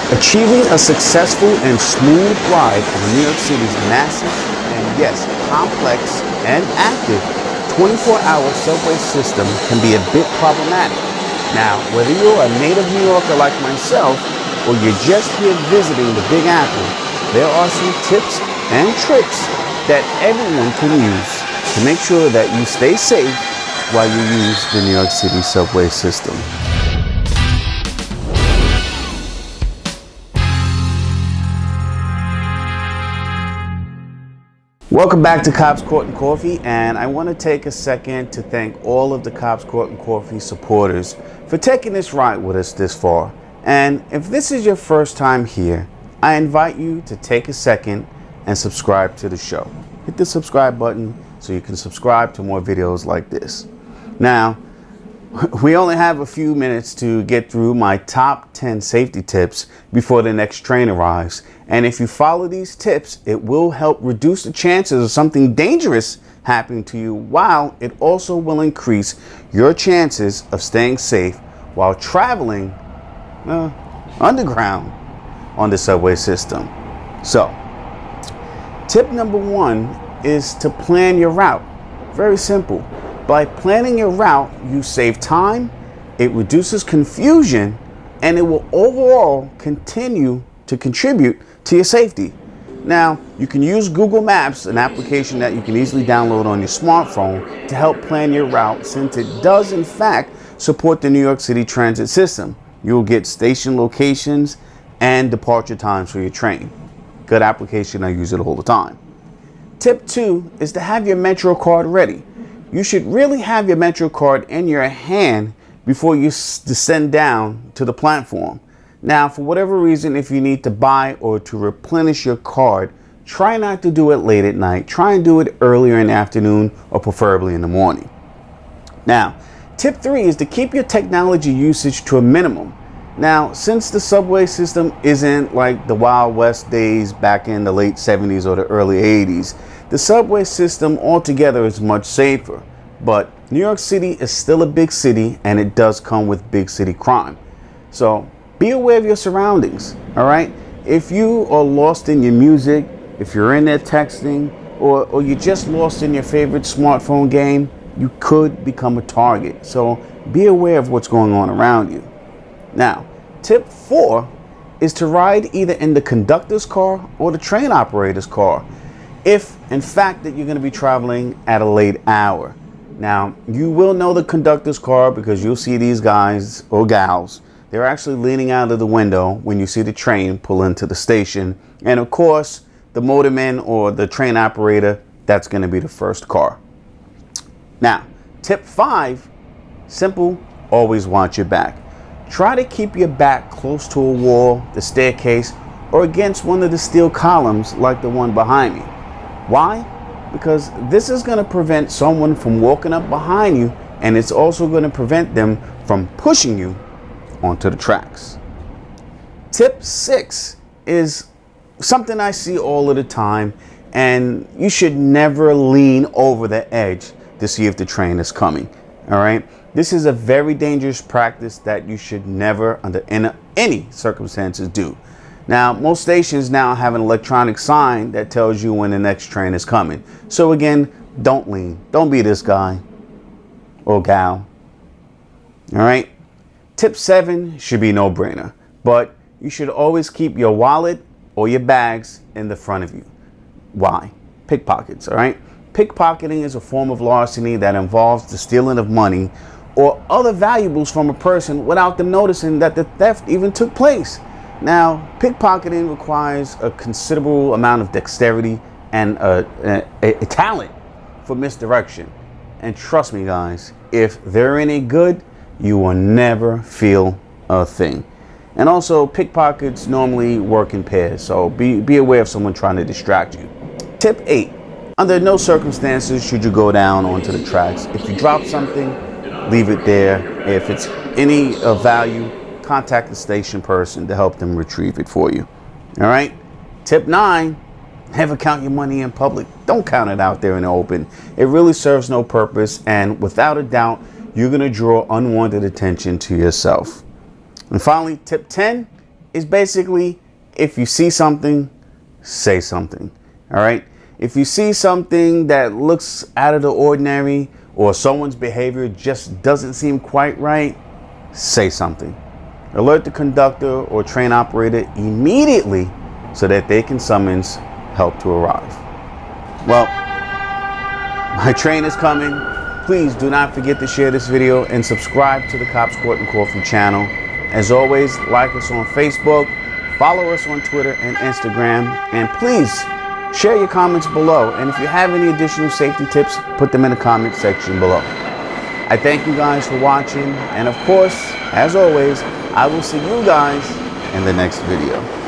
Achieving a successful and smooth ride on New York City's massive and yes, complex and active 24-hour subway system can be a bit problematic. Now, whether you're a native New Yorker like myself or you're just here visiting the Big Apple, there are some tips and tricks that everyone can use to make sure that you stay safe while you use the New York City subway system. Welcome back to Cobb's Court and Coffee, and I want to take a second to thank all of the Cobb's Court and Coffee supporters for taking this ride with us this far. And if this is your first time here, I invite you to take a second and subscribe to the show. Hit the subscribe button so you can subscribe to more videos like this. Now, we only have a few minutes to get through my top 10 safety tips before the next train arrives. And if you follow these tips, it will help reduce the chances of something dangerous happening to you, while it also will increase your chances of staying safe while traveling underground on the subway system. So, tip number 1 is to plan your route. Very simple. By planning your route, you save time, it reduces confusion, and it will overall continue to contribute to your safety. Now, you can use Google Maps, an application that you can easily download on your smartphone, to help plan your route, since it does in fact support the New York City transit system. You'll get station locations and departure times for your train. Good application, I use it all the time. Tip 2 is to have your Metro card ready. You should really have your Metro card in your hand before you descend down to the platform. Now, for whatever reason, if you need to buy or to replenish your card, try not to do it late at night. Try and do it earlier in the afternoon or preferably in the morning. Now, tip 3 is to keep your technology usage to a minimum. Now, since the subway system isn't like the Wild West days back in the late 70s or the early 80s, the subway system altogether is much safer. But New York City is still a big city, and it does come with big city crime. So be aware of your surroundings, all right? If you are lost in your music, if you're in there texting, or you're just lost in your favorite smartphone game, you could become a target. So be aware of what's going on around you. Now, tip 4 is to ride either in the conductor's car or the train operator's car, if in fact that you're going to be traveling at a late hour. Now, you will know the conductor's car because you'll see these guys or gals. They're actually leaning out of the window when you see the train pull into the station. And of course, the motorman or the train operator, that's going to be the first car. Now, tip 5, simple, always watch your back. Try to keep your back close to a wall, the staircase, or against one of the steel columns like the one behind me. Why? Because this is going to prevent someone from walking up behind you, and it's also going to prevent them from pushing you onto the tracks. Tip 6 is something I see all of the time, and you should never lean over the edge to see if the train is coming. All right? This is a very dangerous practice that you should never, under any circumstances, do. Now, most stations now have an electronic sign that tells you when the next train is coming. So again, don't lean. Don't be this guy or gal. All right? Tip 7 should be no-brainer, but you should always keep your wallet or your bags in the front of you. Why? Pickpockets, all right? Pickpocketing is a form of larceny that involves the stealing of money or other valuables from a person without them noticing that the theft even took place. Now, pickpocketing requires a considerable amount of dexterity and a talent for misdirection. And trust me, guys, if they're any good, you will never feel a thing. And also, pickpockets normally work in pairs, so be aware of someone trying to distract you. Tip 8. Under no circumstances should you go down onto the tracks. If you drop something, leave it there. If it's any of value, contact the station person to help them retrieve it for you. All right? Tip 9, never count your money in public. Don't count it out there in the open. It really serves no purpose, and without a doubt, you're going to draw unwanted attention to yourself. And finally, tip 10 is basically, if you see something, say something. All right. If you see something that looks out of the ordinary, or someone's behavior just doesn't seem quite right, say something. Alert the conductor or train operator immediately so that they can summons help to arrive. Well, my train is coming. Please do not forget to share this video and subscribe to the Cops Court and Coffee channel. As always, like us on Facebook, follow us on Twitter and Instagram, and please share your comments below. And if you have any additional safety tips, put them in the comment section below. I thank you guys for watching, and of course, as always, I will see you guys in the next video.